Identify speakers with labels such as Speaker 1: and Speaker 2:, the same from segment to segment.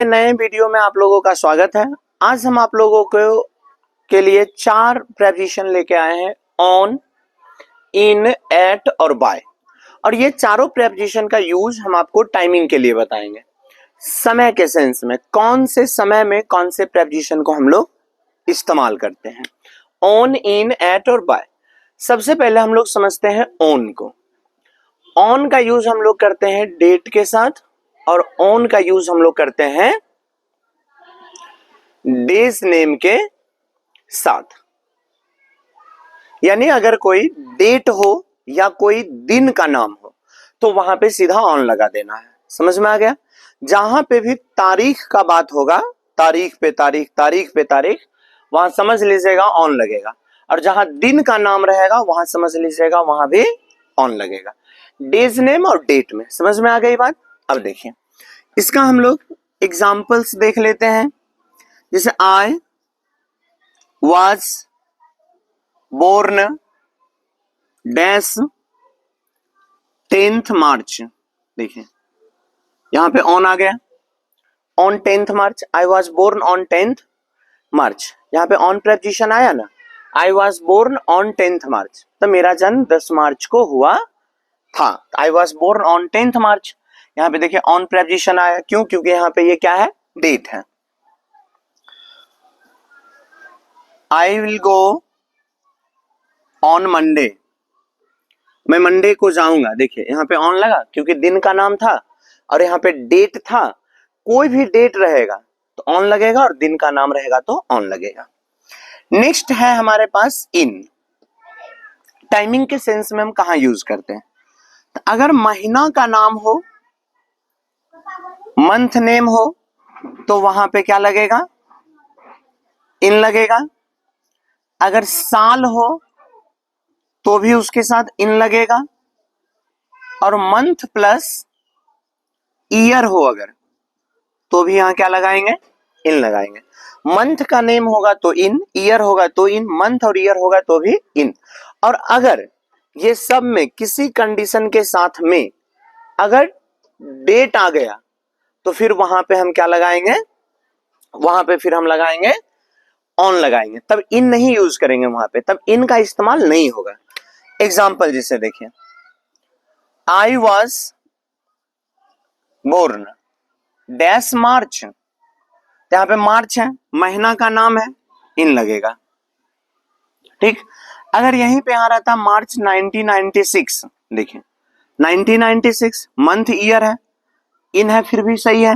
Speaker 1: नए वीडियो में आप लोगों का स्वागत है। आज हम आप लोगों को के लिए 4 प्रेपोजिशन लेके आए हैं, ऑन, इन, एट और बाय। और ये चारों प्रेपोजिशन का यूज हम आपको टाइमिंग के लिए बताएंगे। समय के सेंस में कौन से समय में कौन से प्रेपोजिशन को हम लोग इस्तेमाल करते हैं, ऑन, इन, एट और बाय। सबसे पहले हम लोग समझते हैं ऑन को। ऑन का यूज हम लोग करते हैं डेट के साथ और ऑन का यूज हम लोग करते हैं डेज नेम के साथ। यानी अगर कोई डेट हो या कोई दिन का नाम हो तो वहां पे सीधा ऑन लगा देना है। समझ में आ गया? जहां पे भी तारीख का बात होगा, तारीख पे तारीख, तारीख पे तारीख, वहां समझ लीजिएगा ऑन लगेगा। और जहां दिन का नाम रहेगा वहां समझ लीजिएगा वहां भी ऑन लगेगा। डेज नेम और डेट में समझ में आ गई बात। अब देखिए इसका हम लोग एग्जाम्पल्स देख लेते हैं। जैसे I was born dash 10th March. देखिए यहां पे ऑन आ गया, on 10th March. I was born on 10th March, यहां पे ऑन प्रेपोजिशन आया ना। I was born on 10th March, तो मेरा जन्म 10 मार्च को हुआ था। I was born on 10th March, यहां पे देखिए ऑन प्रेपोजिशन आया। क्यों? क्योंकि यहां पे ये क्या है, डेट है। I will go on Monday, मैं मंडे को जाऊंगा। देखिए यहां पे ऑन लगा क्योंकि दिन का नाम था और यहाँ पे डेट था। कोई भी डेट रहेगा तो ऑन लगेगा और दिन का नाम रहेगा तो ऑन लगेगा। नेक्स्ट है हमारे पास इन। टाइमिंग के सेंस में हम कहा यूज करते हैं? तो अगर महीना का नाम हो, मंथ नेम हो, तो वहां पे क्या लगेगा, इन लगेगा। अगर साल हो तो भी उसके साथ इन लगेगा। और मंथ प्लस ईयर हो अगर, तो भी यहां क्या लगाएंगे, इन लगाएंगे। मंथ का नेम होगा तो इन, ईयर होगा तो इन, मंथ और ईयर होगा तो भी इन। और अगर ये सब में किसी कंडीशन के साथ में अगर डेट आ गया तो फिर वहां पे हम क्या लगाएंगे, वहां पे फिर हम लगाएंगे ऑन लगाएंगे। तब इन नहीं यूज करेंगे वहां पे, तब इन का इस्तेमाल नहीं होगा। एग्जाम्पल जिसे देखिए, आई वॉज बोर्न डैश मार्च, यहां पे मार्च है, महीना का नाम है, इन लगेगा। ठीक। अगर यहीं पे आ रहा था मार्च 1996, देखिए 1996 मंथ ईयर है, इन है, फिर भी सही है।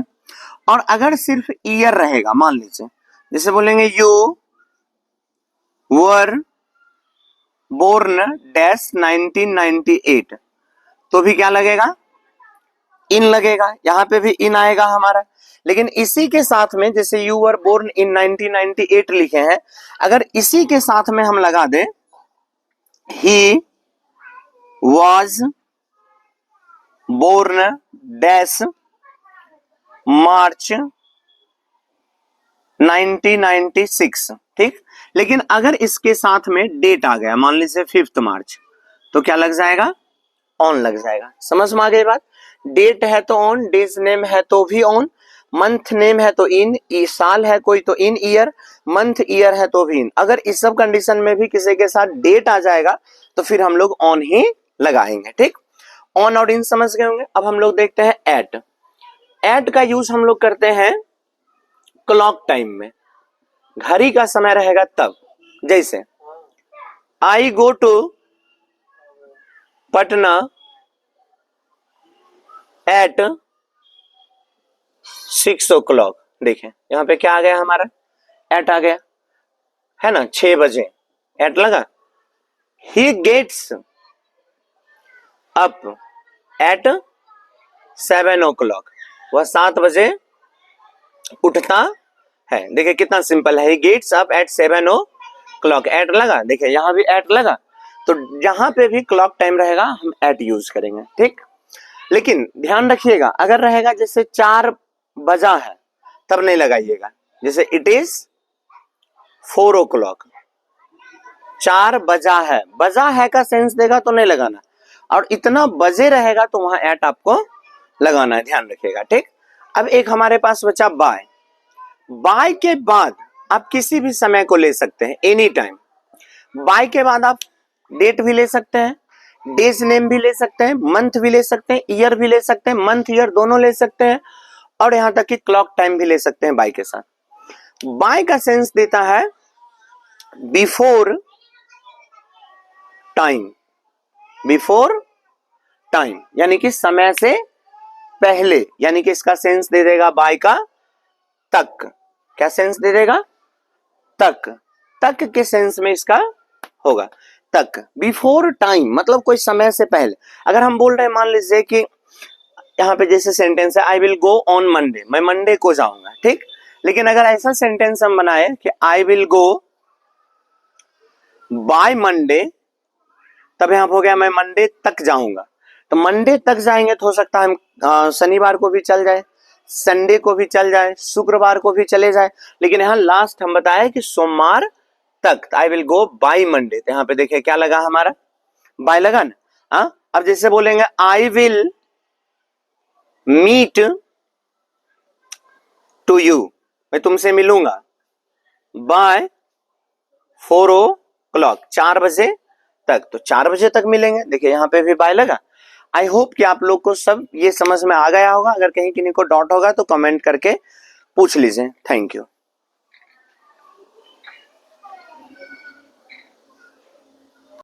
Speaker 1: और अगर सिर्फ ईयर रहेगा, मान लीजिए जैसे बोलेंगे यू वर बोर्न डैश 1998, तो भी क्या लगेगा, इन लगेगा। यहां पे भी इन आएगा हमारा। लेकिन इसी के साथ में जैसे यू वर बोर्न इन 1998 लिखे हैं, अगर इसी के साथ में हम लगा दें ही वॉज बोर्न डैश मार्च 1996, ठीक। लेकिन अगर इसके साथ में डेट आ गया, मान लीजिए 5th मार्च, तो क्या लग जाएगा, ऑन लग जाएगा। समझ में आ गई बात। डेट है तो ऑन, डेज नेम है तो भी ऑन, मंथ नेम है तो इन, साल है कोई तो इन ईयर, मंथ ईयर है तो भी इन। अगर इस सब कंडीशन में भी किसी के साथ डेट आ जाएगा तो फिर हम लोग ऑन ही लगाएंगे। ठीक। ऑन और इन समझ गए होंगे। अब हम लोग देखते हैं एट। एट का यूज हम लोग करते हैं क्लॉक टाइम में, घड़ी का समय रहेगा तब। जैसे I go to Patna at 6 o'clock। देखें यहां पे क्या आ गया, हमारा एट आ गया है ना, 6 बजे एट लगा। ही गेट्स अप एट 7 o'clock, वह 7 बजे उठता है। देखिए कितना सिंपल है, he gets up at 7 o'clock, at लगा। देखिए यहां भी एट लगा, तो जहां पे भी क्लॉक टाइम रहेगा हम एट यूज करेंगे। ठीक। लेकिन ध्यान रखिएगा, अगर रहेगा जैसे 4 बजा है तब नहीं लगाइएगा। जैसे इट इज 4 o'clock, 4 बजा है, बजा है का सेंस देगा तो नहीं लगाना। और इतना बजे रहेगा तो वहां एट आपको लगाना है, ध्यान रखिएगा। ठीक। अब एक हमारे पास बचा बाय। बाय के बाद आप किसी भी समय को ले सकते हैं, एनी टाइम। बाय के बाद आप डेट भी ले सकते हैं, डेज नेम भी ले सकते हैं, मंथ भी ले सकते हैं, ईयर भी ले सकते हैं, मंथ ईयर दोनों ले सकते हैं, और यहां तक कि क्लॉक टाइम भी ले सकते हैं बाय के साथ। बाय का सेंस देता है बिफोर टाइम, बिफोर टाइम यानी कि समय से पहले, यानी कि इसका सेंस दे देगा बाय का तक। क्या सेंस दे देगा? तक। तक के सेंस में इसका होगा तक। बिफोर टाइम मतलब कोई समय से पहले। अगर हम बोल रहे हैं, मान लीजिए कि यहां पे जैसे सेंटेंस है I will go on Monday, मैं मंडे को जाऊंगा, ठीक। लेकिन अगर ऐसा सेंटेंस हम बनाए कि I will go by Monday, तब यहां हो गया मैं मंडे तक जाऊंगा। तो मंडे तक जाएंगे तो हो सकता है हम शनिवार को भी चल जाए, संडे को भी चल जाए, शुक्रवार को भी चले जाए, लेकिन यहां लास्ट हम बताए कि सोमवार तक। I will go by Monday, तो यहां पे देखिए क्या लगा हमारा, बाय लगा ना। अब जैसे बोलेंगे I will meet to you, मैं तुमसे मिलूंगा बाय 4 o'clock, 4 बजे तक, तो 4 बजे तक मिलेंगे। देखिए यहां पे भी बाय लगा। आई होप कि आप लोग को सब ये समझ में आ गया होगा। अगर कहीं किन्हीं को डाउट होगा तो कमेंट करके पूछ लीजिए। Thank you.